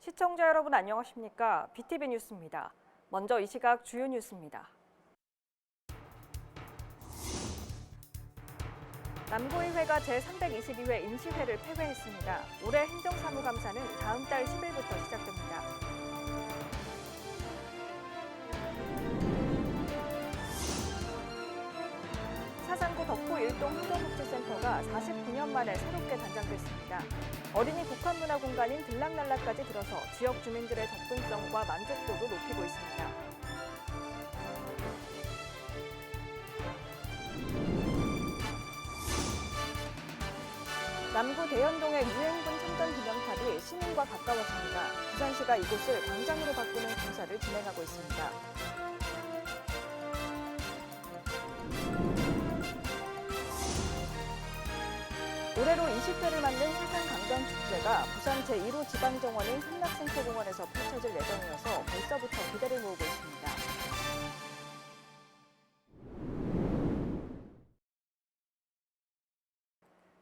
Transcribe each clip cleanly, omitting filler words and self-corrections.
시청자 여러분 안녕하십니까? BTV 뉴스입니다. 먼저 이 시각 주요 뉴스입니다. 남구의회가 제322회 임시회를 폐회했습니다. 올해 행정사무감사는 다음 달 10일부터 시작됩니다. 사상구 덕포 일동 행정복지센터가 49년 만에 새롭게 단장됐습니다. 어린이 복합문화공간인 들락날락까지 들어서 지역 주민들의 접근성과 만족도도 높이고 있습니다. 남구 대연동의 유행군 참전 기념탑이 시민과 가까워집니다. 부산시가 이곳을 광장으로 바꾸는 공사를 진행하고 있습니다. 올해로 20회를 맞는 사상강변축제가 부산 제1호 지방정원인 삼락생태공원에서 펼쳐질 예정이어서 벌써부터 기대를 모으고 있습니다.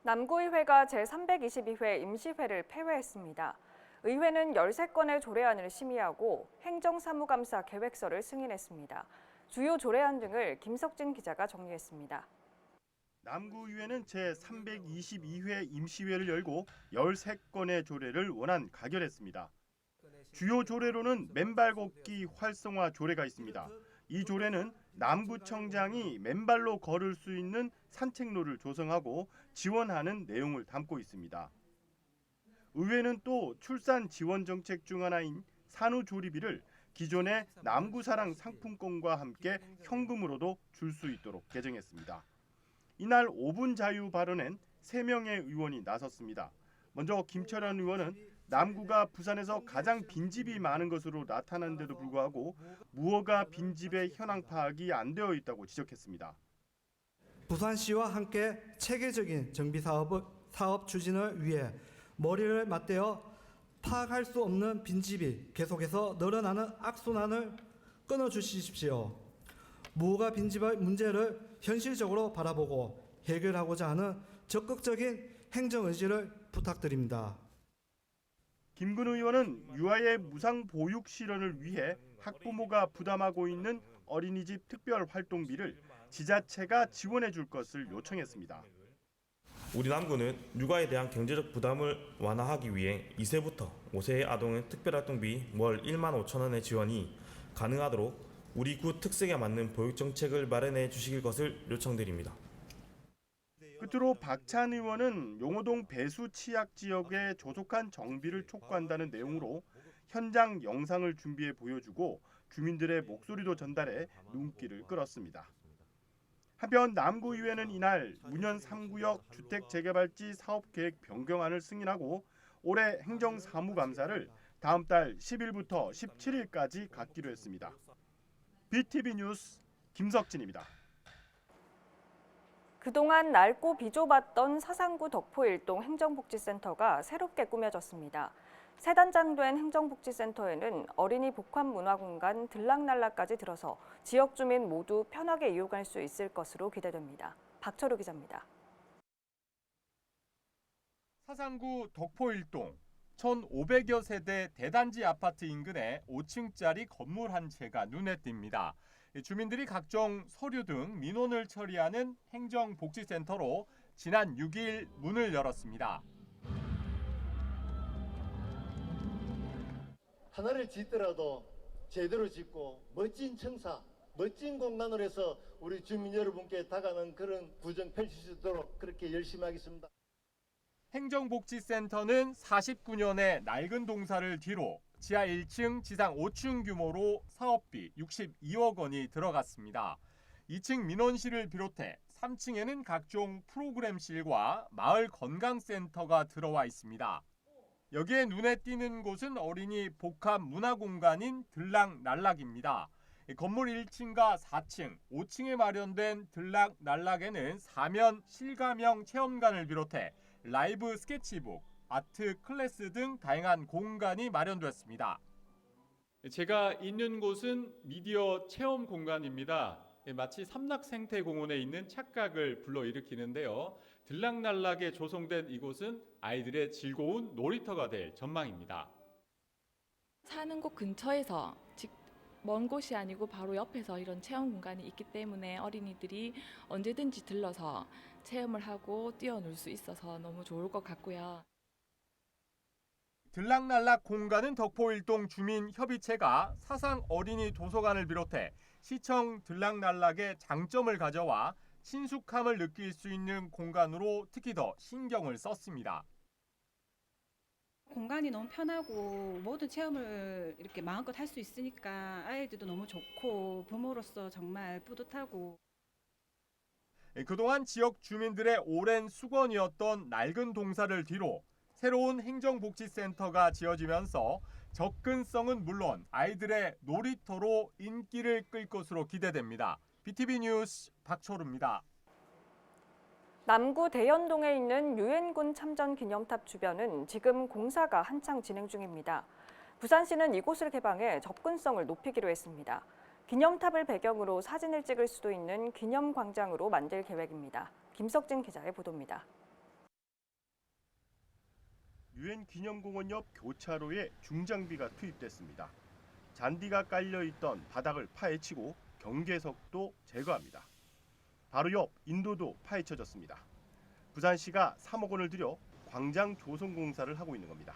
남구의회가 제322회 임시회를 폐회했습니다. 의회는 13건의 조례안을 심의하고 행정사무감사 계획서를 승인했습니다. 주요 조례안 등을 김석진 기자가 정리했습니다. 남구의회는 제322회 임시회를 열고 13건의 조례를 원안 가결했습니다. 주요 조례로는 맨발 걷기 활성화 조례가 있습니다. 이 조례는 남구청장이 맨발로 걸을 수 있는 산책로를 조성하고 지원하는 내용을 담고 있습니다. 의회는 또 출산 지원 정책 중 하나인 산후조리비를 기존의 남구사랑 상품권과 함께 현금으로도 줄 수 있도록 개정했습니다. 이날 5분 자유 발언엔 3명의 의원이 나섰습니다. 먼저 김철현 의원은 남구가 부산에서 가장 빈집이 많은 것으로 나타났는데도 불구하고 무허가 빈집의 현황 파악이 안 되어 있다고 지적했습니다. 부산시와 함께 체계적인 정비 사업 추진을 위해 머리를 맞대어 파악할 수 없는 빈집이 계속해서 늘어나는 악순환을 끊어주십시오. 무허가 빈집의 문제를 현실적으로 바라보고 해결하고자 하는 적극적인 행정 의지를 부탁드립니다. 김근 의원은 유아의 무상 보육 실현을 위해 학부모가 부담하고 있는 어린이집 특별 활동비를 지자체가 지원해 줄 것을 요청했습니다. 우리 남구는 육아에 대한 경제적 부담을 완화하기 위해 2세부터 5세의 아동의 특별활동비 월 1만 5천 원의 지원이 가능하도록 우리 구 특색에 맞는 보육정책을 마련해 주실 것을 요청드립니다. 끝으로 박찬 의원은 용호동 배수 취약 지역에 조속한 정비를 촉구한다는 내용으로 현장 영상을 준비해 보여주고 주민들의 목소리도 전달해 눈길을 끌었습니다. 한편 남구의회는 이날 문현 3구역 주택재개발지 사업계획 변경안을 승인하고 올해 행정사무감사를 다음 달 10일부터 17일까지 갖기로 했습니다. BTV 뉴스 김석진입니다. 그동안 낡고 비좁았던 사상구 덕포 일동 행정복지센터가 새롭게 꾸며졌습니다. 새 단장된 행정복지센터에는 어린이 복합문화공간 들락날락까지 들어서 지역 주민 모두 편하게 이용할 수 있을 것으로 기대됩니다. 박철우 기자입니다. 사상구 덕포 일동 1,500여 세대 대단지 아파트 인근에 5층짜리 건물 한 채가 눈에 띕니다. 주민들이 각종 서류 등 민원을 처리하는 행정복지센터로 지난 6일 문을 열었습니다. 하나를 짓더라도 제대로 짓고 멋진 청사, 멋진 공간으로 해서 우리 주민 여러분께 다가가는 그런 구정 펼칠 수 있도록 그렇게 열심히 하겠습니다. 행정복지센터는 49년의 낡은 동사를 뒤로 지하 1층, 지상 5층 규모로 사업비 62억 원이 들어갔습니다. 2층 민원실을 비롯해 3층에는 각종 프로그램실과 마을 건강센터가 들어와 있습니다. 여기에 눈에 띄는 곳은 어린이 복합 문화공간인 들락날락입니다. 건물 1층과 4층, 5층에 마련된 들락날락에는 사면 실감형 체험관을 비롯해 라이브 스케치북, 아트 클래스 등 다양한 공간이 마련됐습니다. 제가 있는 곳은 미디어 체험 공간입니다. 마치 삼락생태공원에 있는 착각을 불러일으키는데요. 들락날락에 조성된 이곳은 아이들의 즐거운 놀이터가 될 전망입니다. 사는 곳 근처에서 먼 곳이 아니고 바로 옆에서 이런 체험 공간이 있기 때문에 어린이들이 언제든지 들러서 체험을 하고 뛰어놀 수 있어서 너무 좋을 것 같고요. 들락날락 공간은 덕포일동 주민협의체가 사상 어린이 도서관을 비롯해 시청 들락날락의 장점을 가져와 친숙함을 느낄 수 있는 공간으로 특히 더 신경을 썼습니다. 공간이 너무 편하고 모든 체험을 이렇게 마음껏 할 수 있으니까 아이들도 너무 좋고 부모로서 정말 뿌듯하고. 그동안 지역 주민들의 오랜 수건이었던 낡은 동사를 뒤로 새로운 행정복지센터가 지어지면서 접근성은 물론 아이들의 놀이터로 인기를 끌 것으로 기대됩니다. BTV 뉴스 박철우입니다. 남구 대연동에 있는 유엔군 참전 기념탑 주변은 지금 공사가 한창 진행 중입니다. 부산시는 이곳을 개방해 접근성을 높이기로 했습니다. 기념탑을 배경으로 사진을 찍을 수도 있는 기념광장으로 만들 계획입니다. 김석진 기자의 보도입니다. 유엔 기념공원 옆 교차로에 중장비가 투입됐습니다. 잔디가 깔려있던 바닥을 파헤치고 경계석도 제거합니다. 바로 옆 인도도 파헤쳐졌습니다. 부산시가 3억 원을 들여 광장 조성 공사를 하고 있는 겁니다.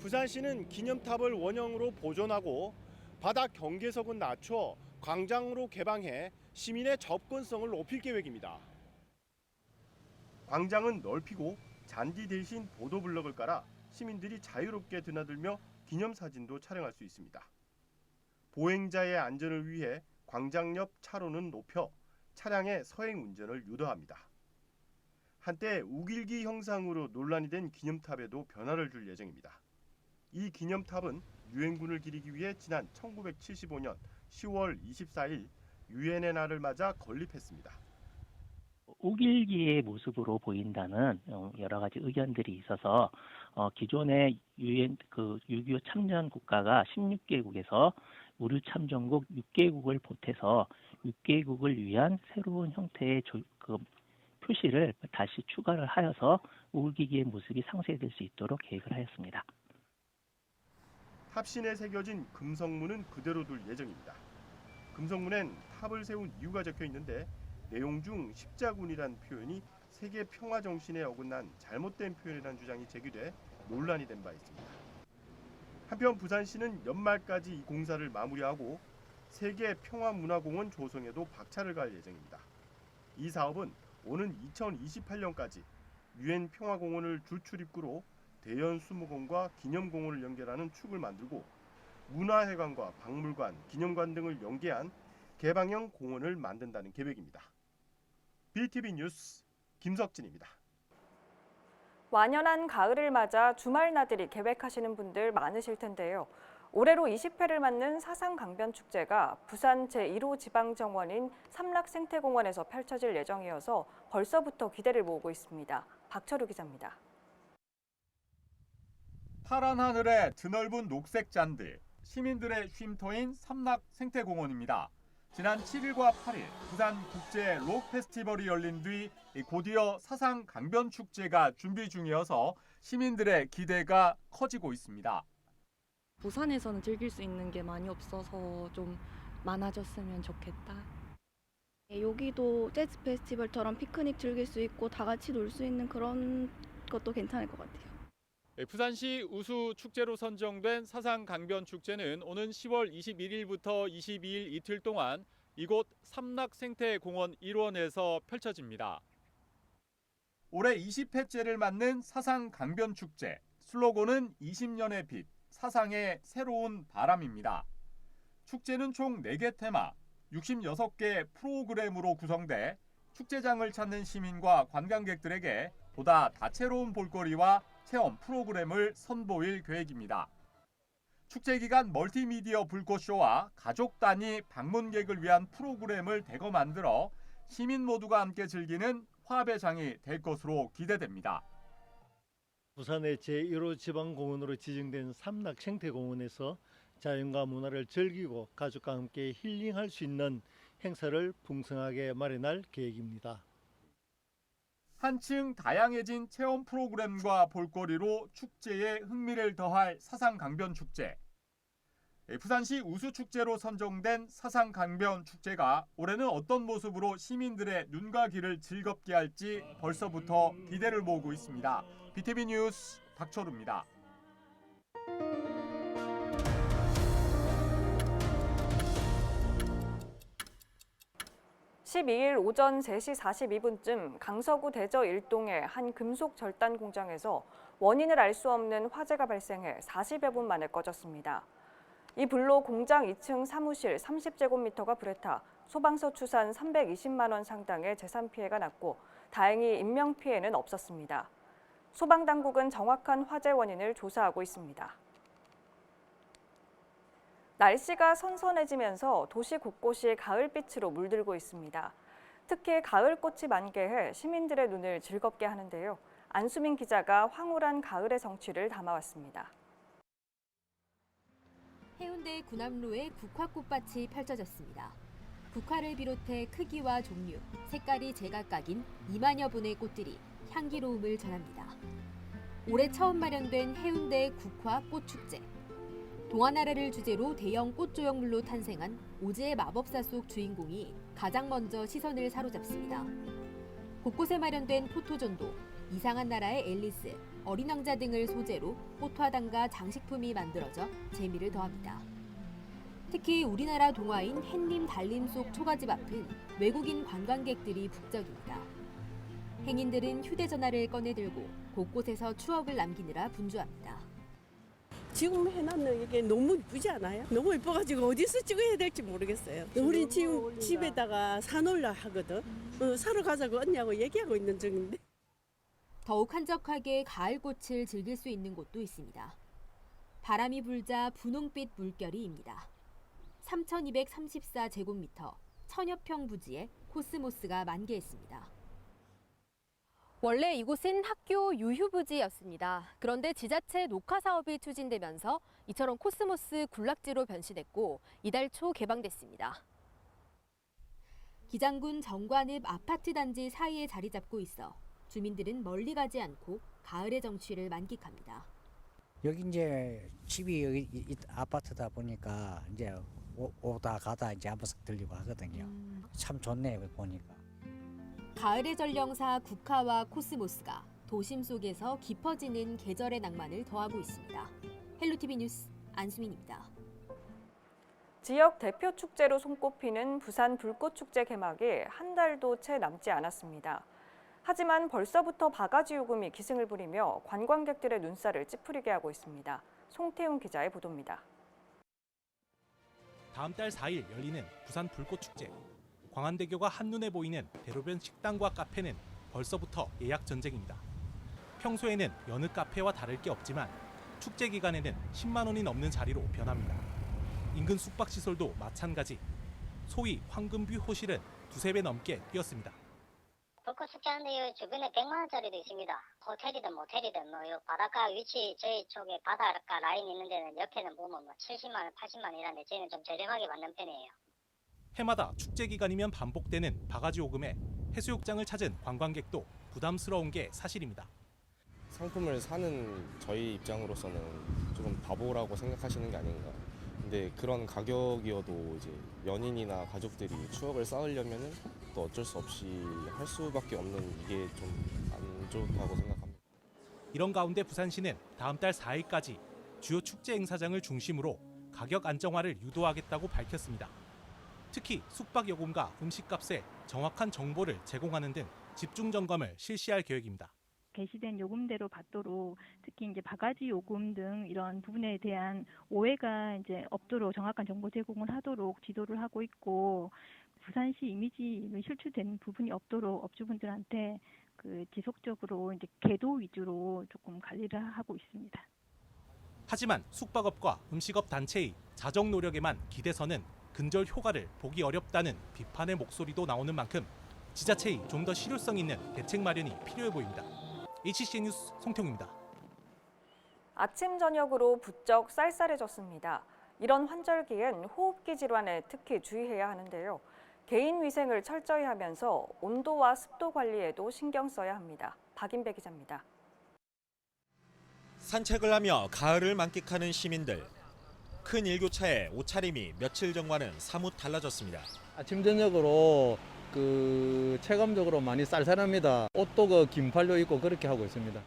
부산시는 기념탑을 원형으로 보존하고 바닥 경계석은 낮춰 광장으로 개방해 시민의 접근성을 높일 계획입니다. 광장은 넓히고 잔디 대신 보도블럭을 깔아 시민들이 자유롭게 드나들며 기념사진도 촬영할 수 있습니다. 보행자의 안전을 위해 광장 옆 차로는 높여 차량의 서행 운전을 유도합니다. 한때 우길기 형상으로 논란이 된 기념탑에도 변화를 줄 예정입니다. 이 기념탑은 유엔군을 기리기 위해 지난 1975년 10월 24일 유엔의 날을 맞아 건립했습니다. 우길기의 모습으로 보인다는 여러 가지 의견들이 있어서 기존의 유엔 6.25 참전 국가가 16개국에서 우리 참전국 6개국을 보태서 6개국을 위한 새로운 형태의 표시를 다시 추가를 하여서 우길기의 모습이 상쇄될 수 있도록 계획을 하였습니다. 탑신에 새겨진 금성문은 그대로 둘 예정입니다. 금성문엔 탑을 세운 이유가 적혀 있는데 내용 중 십자군이란 표현이 세계 평화 정신에 어긋난 잘못된 표현이라는 주장이 제기돼 논란이 된 바 있습니다. 한편 부산시는 연말까지 이 공사를 마무리하고 세계 평화문화공원 조성에도 박차를 가할 예정입니다. 이 사업은 오는 2028년까지 유엔 평화공원을 주 출입구로 대연수목원과 기념공원을 연결하는 축을 만들고 문화회관과 박물관, 기념관 등을 연계한 개방형 공원을 만든다는 계획입니다. BTV 뉴스 김석진입니다. 완연한 가을을 맞아 주말 나들이 계획하시는 분들 많으실 텐데요. 올해로 20회를 맞는 사상강변축제가 부산 제1호 지방정원인 삼락생태공원에서 펼쳐질 예정이어서 벌써부터 기대를 모으고 있습니다. 박철우 기자입니다. 파란 하늘에 드넓은 녹색 잔디, 시민들의 쉼터인 삼락생태공원입니다. 지난 7일과 8일 부산 국제 록 페스티벌이 열린 뒤 곧이어 사상 강변 축제가 준비 중이어서 시민들의 기대가 커지고 있습니다. 부산에서는 즐길 수 있는 게 많이 없어서 좀 많아졌으면 좋겠다. 여기도 재즈 페스티벌처럼 피크닉 즐길 수 있고 다 같이 놀 수 있는 그런 것도 괜찮을 것 같아요. 부산시 우수 축제로 선정된 사상 강변 축제는 오는 10월 21일부터 22일 이틀 동안 이곳 삼락생태공원 일원에서 펼쳐집니다. 올해 20회째를 맞는 사상 강변 축제, 슬로건은 20년의 빛, 사상의 새로운 바람입니다. 축제는 총 4개 테마, 66개 프로그램으로 구성돼 축제장을 찾는 시민과 관광객들에게 보다 다채로운 볼거리와 체험 프로그램을 선보일 계획입니다. 축제 기간 멀티미디어 불꽃쇼와 가족 단위 방문객을 위한 프로그램을 대거 만들어 시민 모두가 함께 즐기는 화합의 장이 될 것으로 기대됩니다. 부산의 제1호 지방공원으로 지정된 삼락생태공원에서 자연과 문화를 즐기고 가족과 함께 힐링할 수 있는 행사를 풍성하게 마련할 계획입니다. 한층 다양해진 체험 프로그램과 볼거리로 축제에 흥미를 더할 사상강변축제. 부산시 우수축제로 선정된 사상강변축제가 올해는 어떤 모습으로 시민들의 눈과 귀를 즐겁게 할지 벌써부터 기대를 모으고 있습니다. BTV 뉴스 박철우입니다. 12일 오전 3시 42분쯤 강서구 대저 일동의 한 금속 절단 공장에서 원인을 알 수 없는 화재가 발생해 40여 분 만에 꺼졌습니다. 이 불로 공장 2층 사무실 30제곱미터가 불에 타 소방서 추산 320만 원 상당의 재산 피해가 났고 다행히 인명 피해는 없었습니다. 소방당국은 정확한 화재 원인을 조사하고 있습니다. 날씨가 선선해지면서 도시 곳곳이 가을빛으로 물들고 있습니다. 특히 가을꽃이 만개해 시민들의 눈을 즐겁게 하는데요. 안수민 기자가 황홀한 가을의 정취를 담아왔습니다. 해운대 군함로에 국화꽃밭이 펼쳐졌습니다. 국화를 비롯해 크기와 종류, 색깔이 제각각인 2만여 분의 꽃들이 향기로움을 전합니다. 올해 처음 마련된 해운대 국화 꽃축제. 동화나라를 주제로 대형 꽃조형물로 탄생한 오즈의 마법사 속 주인공이 가장 먼저 시선을 사로잡습니다. 곳곳에 마련된 포토존도 이상한 나라의 앨리스, 어린 왕자 등을 소재로 꽃화단과 장식품이 만들어져 재미를 더합니다. 특히 우리나라 동화인 햇님 달님 속 초가집 앞은 외국인 관광객들이 북적입니다. 행인들은 휴대전화를 꺼내들고 곳곳에서 추억을 남기느라 분주합니다. 지금 해놨는 이게 너무 이쁘지 않아요? 너무 이뻐가지고 어디서 찍어야 될지 모르겠어요. 우리 지금 집에다가 사놓으려 하거든. 사러 가자고 언니하고 얘기하고 있는 중인데. 더욱 한적하게 가을꽃을 즐길 수 있는 곳도 있습니다. 바람이 불자 분홍빛 물결이입니다. 3,234제곱미터, 1000여 평 부지에 코스모스가 만개했습니다. 원래 이곳은 학교 유휴부지였습니다. 그런데 지자체 녹화 사업이 추진되면서 이처럼 코스모스 군락지로 변신했고 이달 초 개방됐습니다. 기장군 정관읍 아파트 단지 사이에 자리 잡고 있어 주민들은 멀리 가지 않고 가을의 정취를 만끽합니다. 여기 이제 집이 여기 이 아파트다 보니까 이제 오다 가다 이제 한 번씩 들리고 하거든요. 참 좋네요 보니까. 가을의 전령사 국화와 코스모스가 도심 속에서 깊어지는 계절의 낭만을 더하고 있습니다. 헬로티비 뉴스 안수민입니다. 지역 대표 축제로 손꼽히는 부산 불꽃축제 개막이 한 달도 채 남지 않았습니다. 하지만 벌써부터 바가지 요금이 기승을 부리며 관광객들의 눈살을 찌푸리게 하고 있습니다. 송태훈 기자의 보도입니다. 다음 달 4일 열리는 부산 불꽃축제. 광안대교가 한눈에 보이는 대로변 식당과 카페는 벌써부터 예약 전쟁입니다. 평소에는 여느 카페와 다를 게 없지만 축제 기간에는 10만 원이 넘는 자리로 변합니다. 인근 숙박시설도 마찬가지. 소위 황금뷰 호실은 두세 배 넘게 뛰었습니다. 불꽃 축제하는데 주변에 100만 원짜리도 있습니다. 호텔이든 모텔이든 바닷가 위치 저희 쪽에 바닷가 라인 있는 데는 옆에는 보면 70만 원, 80만 원 이라는데 저희는 좀 저렴하게 받는 편이에요. 해마다 축제 기간이면 반복되는 바가지 요금에 해수욕장을 찾은 관광객도 부담스러운 게 사실입니다. 상품을 사는 저희 입장으로서는 조금 바보라고 생각하시는 게 아닌가. 근데 그런 가격이어도 이제 연인이나 가족들이 추억을 쌓으려면은 또 어쩔 수 없이 할 수밖에 없는 이게 좀 안 좋다고 생각합니다. 이런 가운데 부산시는 다음 달 4일까지 주요 축제 행사장을 중심으로 가격 안정화를 유도하겠다고 밝혔습니다. 특히 숙박요금과 음식값에 정확한 정보를 제공하는 등 집중 점검을 실시할 계획입니다. 게시된 요금대로 받도록 특히 이제 바가지 요금 등 이런 부분에 대한 오해가 이제 없도록 정확한 정보 제공을 하도록 지도를 하고 있고 부산시 이미지를 실추된 부분이 없도록 업주분들한테 지속적으로 이제 계도 위주로 조금 관리를 하고 있습니다. 하지만 숙박업과 음식업 단체의 자정 노력에만 기대서는 근절 효과를 보기 어렵다는 비판의 목소리도 나오는 만큼 지자체의 좀 더 실효성 있는 대책 마련이 필요해 보입니다. HCN 뉴스 송태웅입니다. 아침 저녁으로 부쩍 쌀쌀해졌습니다. 이런 환절기엔 호흡기 질환에 특히 주의해야 하는데요. 개인 위생을 철저히 하면서 온도와 습도 관리에도 신경 써야 합니다. 박인배 기자입니다. 산책을 하며 가을을 만끽하는 시민들. 큰 일교차에 옷차림이 며칠 전과는 사뭇 달라졌습니다. 아침 저녁으로 체감적으로 많이 쌀쌀합니다. 옷도 긴팔로 입고 그렇게 하고 있습니다.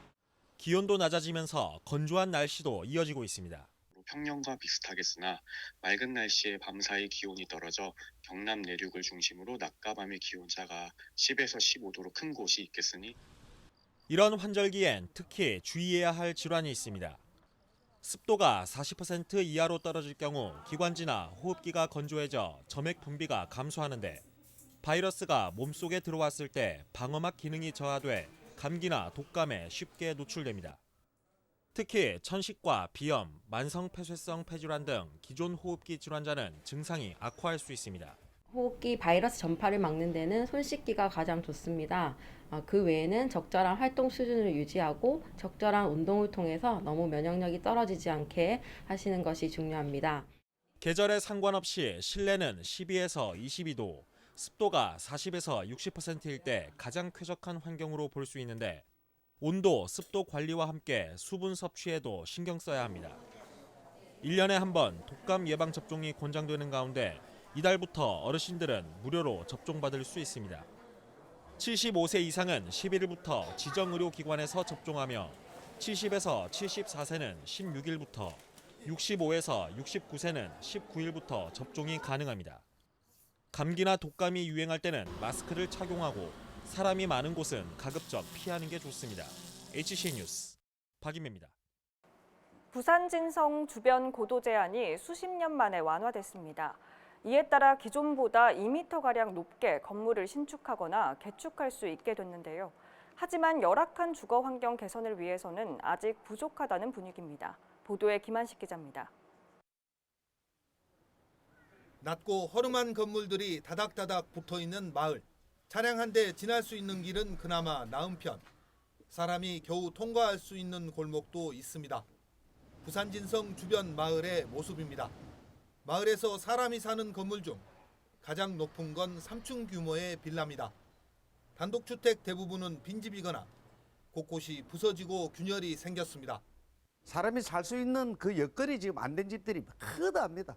기온도 낮아지면서 건조한 날씨도 이어지고 있습니다. 평년과 비슷하겠으나 맑은 날씨에 밤사이 기온이 떨어져 경남 내륙을 중심으로 낮과 밤의 기온차가 10에서 15도로 큰 곳이 있겠으니 이런 환절기엔 특히 주의해야 할 질환이 있습니다. 습도가 40% 이하로 떨어질 경우 기관지나 호흡기가 건조해져 점액 분비가 감소하는데 바이러스가 몸속에 들어왔을 때 방어막 기능이 저하돼 감기나 독감에 쉽게 노출됩니다. 특히 천식과 비염, 만성 폐쇄성 폐질환 등 기존 호흡기 질환자는 증상이 악화할 수 있습니다. 호흡기 바이러스 전파를 막는 데는 손 씻기가 가장 좋습니다. 그 외에는 적절한 활동 수준을 유지하고 적절한 운동을 통해서 너무 면역력이 떨어지지 않게 하시는 것이 중요합니다. 계절에 상관없이 실내는 12에서 22도, 습도가 40에서 60%일 때 가장 쾌적한 환경으로 볼 수 있는데 온도, 습도 관리와 함께 수분 섭취에도 신경 써야 합니다. 1년에 한 번 독감 예방 접종이 권장되는 가운데 이달부터 어르신들은 무료로 접종받을 수 있습니다. 75세 이상은 11일부터 지정의료기관에서 접종하며 70에서 74세는 16일부터, 65에서 69세는 19일부터 접종이 가능합니다. 감기나 독감이 유행할 때는 마스크를 착용하고 사람이 많은 곳은 가급적 피하는 게 좋습니다. HCN 뉴스 박인배입니다. 부산 진성 주변 고도 제한이 수십 년 만에 완화됐습니다. 이에 따라 기존보다 2m가량 높게 건물을 신축하거나 개축할 수 있게 됐는데요. 하지만 열악한 주거 환경 개선을 위해서는 아직 부족하다는 분위기입니다. 보도에 김한식 기자입니다. 낮고 허름한 건물들이 다닥다닥 붙어있는 마을. 차량 한 대 지날 수 있는 길은 그나마 나은 편. 사람이 겨우 통과할 수 있는 골목도 있습니다. 부산 진성 주변 마을의 모습입니다. 마을에서 사람이 사는 건물 중 가장 높은 건 3층 규모의 빌라입니다. 단독주택 대부분은 빈집이거나 곳곳이 부서지고 균열이 생겼습니다. 사람이 살 수 있는 그 여건이 지금 안 된 집들이 크답니다.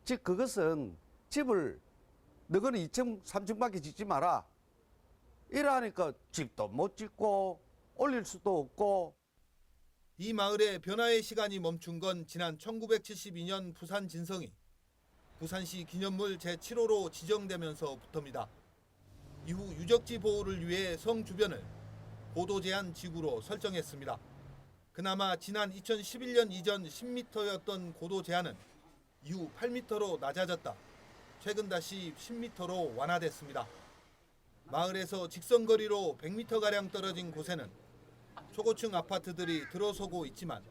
즉 그것은 집을 너희는 2층, 3층밖에 짓지 마라. 이러니까 집도 못 짓고 올릴 수도 없고. 이 마을의 변화의 시간이 멈춘 건 지난 1972년 부산 진성이 부산시 기념물 제7호로 지정되면서부터입니다. 이후 유적지 보호를 위해 성 주변을 고도 제한 지구로 설정했습니다. 그나마 지난 2011년 이전 10m였던 고도 제한은 이후 8m로 낮아졌다. 최근 다시 10m로 완화됐습니다. 마을에서 직선거리로 100m가량 떨어진 곳에는 초고층 아파트들이 들어서고 있지만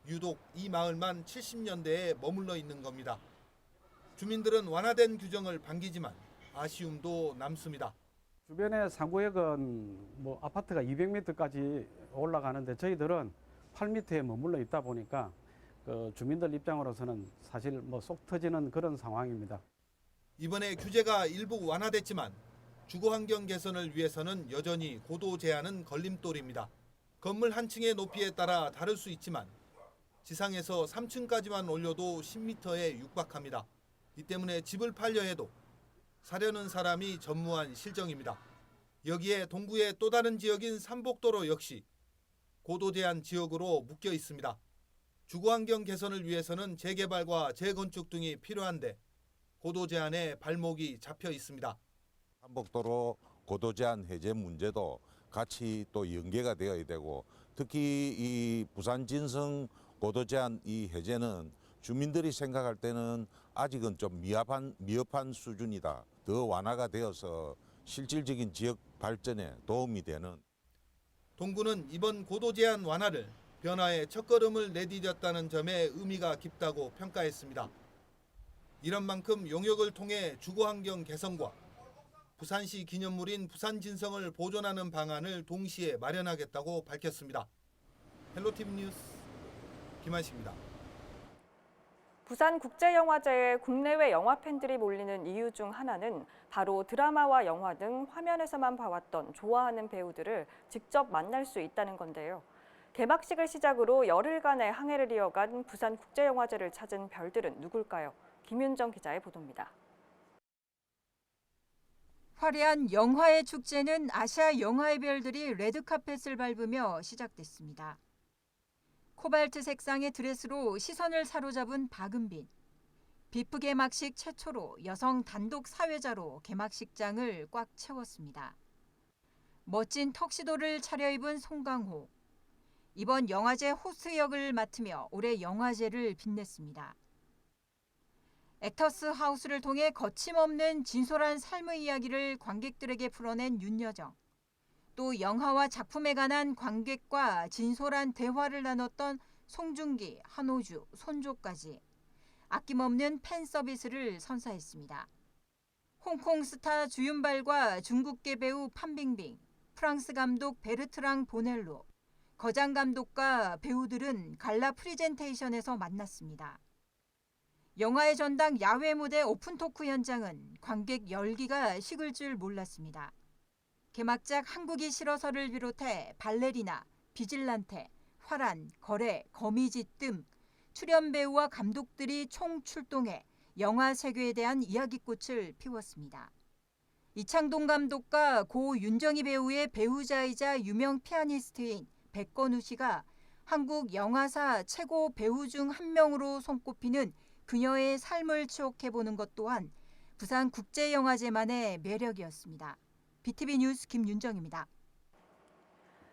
유독 이 마을만 70년대에 머물러 있는 겁니다. 주민들은 완화된 규정을 반기지만 아쉬움도 남습니다. 주변에 상구역은 아파트가 200m까지 올라가는데 저희들은 8m에 머물러 있다 보니까 주민들 입장으로서는 사실 속 터지는 그런 상황입니다. 이번에 규제가 일부 완화됐지만 주거 환경 개선을 위해서는 여전히 고도 제한은 걸림돌입니다. 건물 한 층의 높이에 따라 다를 수 있지만 지상에서 3층까지만 올려도 10m에 육박합니다. 이 때문에 집을 팔려 해도 사려는 사람이 전무한 실정입니다. 여기에 동구의 또 다른 지역인 삼복도로 역시 고도 제한 지역으로 묶여 있습니다. 주거 환경 개선을 위해서는 재개발과 재건축 등이 필요한데 고도 제한에 발목이 잡혀 있습니다. 삼복도로 고도 제한 해제 문제도 같이 또 연계가 되어야 되고 특히 이 부산 진성 고도 제한 이 해제는 주민들이 생각할 때는 아직은 좀 미흡한 수준이다. 더 완화가 되어서 실질적인 지역 발전에 도움이 되는. 동구는 이번 고도 제한 완화를 변화의 첫걸음을 내디뎠다는 점에 의미가 깊다고 평가했습니다. 이런 만큼 용역을 통해 주거 환경 개선과 부산시 기념물인 부산 진성을 보존하는 방안을 동시에 마련하겠다고 밝혔습니다. 헬로티비 뉴스 김한식입니다. 부산국제영화제에 국내외 영화 팬들이 몰리는 이유 중 하나는 바로 드라마와 영화 등 화면에서만 봐왔던 좋아하는 배우들을 직접 만날 수 있다는 건데요. 개막식을 시작으로 열흘간의 항해를 이어간 부산국제영화제를 찾은 별들은 누굴까요? 김윤정 기자의 보도입니다. 화려한 영화의 축제는 아시아 영화의 별들이 레드카펫을 밟으며 시작됐습니다. 코발트 색상의 드레스로 시선을 사로잡은 박은빈. 비프 개막식 최초로 여성 단독 사회자로 개막식장을 꽉 채웠습니다. 멋진 턱시도를 차려입은 송강호. 이번 영화제 호스트 역을 맡으며 올해 영화제를 빛냈습니다. 액터스 하우스를 통해 거침없는 진솔한 삶의 이야기를 관객들에게 풀어낸 윤여정. 또 영화와 작품에 관한 관객과 진솔한 대화를 나눴던 송중기, 한호주, 손조까지 아낌없는 팬 서비스를 선사했습니다. 홍콩 스타 주윤발과 중국계 배우 판빙빙, 프랑스 감독 베르트랑 보넬로, 거장 감독과 배우들은 갈라 프리젠테이션에서 만났습니다. 영화의 전당 야외 무대 오픈토크 현장은 관객 열기가 식을 줄 몰랐습니다. 개막작 한국이 싫어서를 비롯해 발레리나, 비질란테, 화란, 거래, 거미짓 등 출연 배우와 감독들이 총 출동해 영화 세계에 대한 이야기꽃을 피웠습니다. 이창동 감독과 고 윤정희 배우의 배우자이자 유명 피아니스트인 백건우 씨가 한국 영화사 최고 배우 중 한 명으로 손꼽히는 그녀의 삶을 추억해보는 것 또한 부산국제영화제만의 매력이었습니다. BTV 뉴스 김윤정입니다.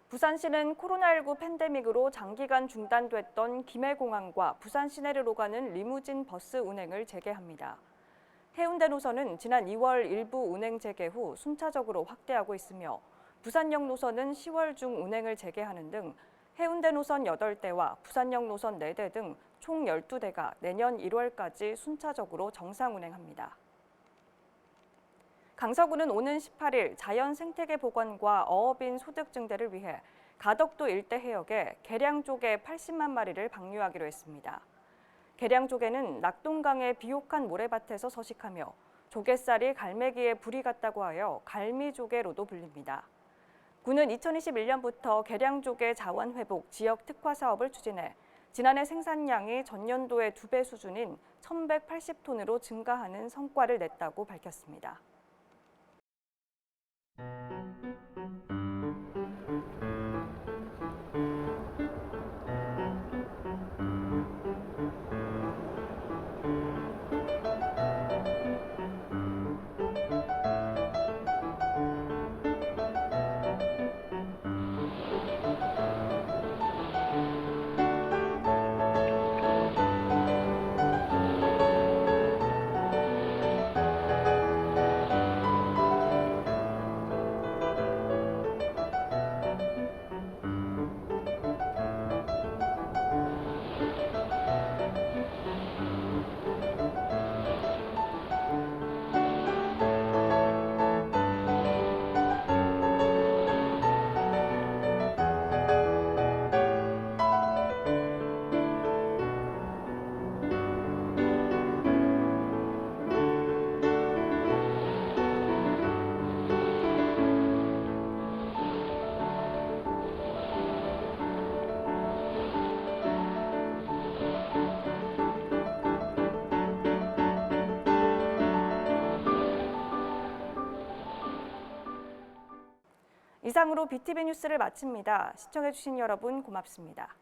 부산시는 코로나19 팬데믹으로 장기간 중단됐던 김해공항과 부산 시내를 오가는 리무진 버스 운행을 재개합니다. 해운대 노선은 지난 2월 일부 운행 재개 후 순차적으로 확대하고 있으며 부산역 노선은 10월 중 운행을 재개하는 등 해운대 노선 8대와 부산역 노선 4대 등 총 12대가 내년 1월까지 순차적으로 정상 운행합니다. 강서구는 오는 18일 자연 생태계 복원과 어업인 소득 증대를 위해 가덕도 일대 해역에 계량조개 80만 마리를 방류하기로 했습니다. 계량조개는 낙동강의 비옥한 모래밭에서 서식하며 조개살이 갈매기에 불이 같다고 하여 갈미조개로도 불립니다. 구는 2021년부터 계량조개 자원 회복 지역 특화 사업을 추진해 지난해 생산량이 전년도의 2배 수준인 1,180톤으로 증가하는 성과를 냈다고 밝혔습니다. 이상으로 BTV 뉴스를 마칩니다. 시청해주신 여러분 고맙습니다.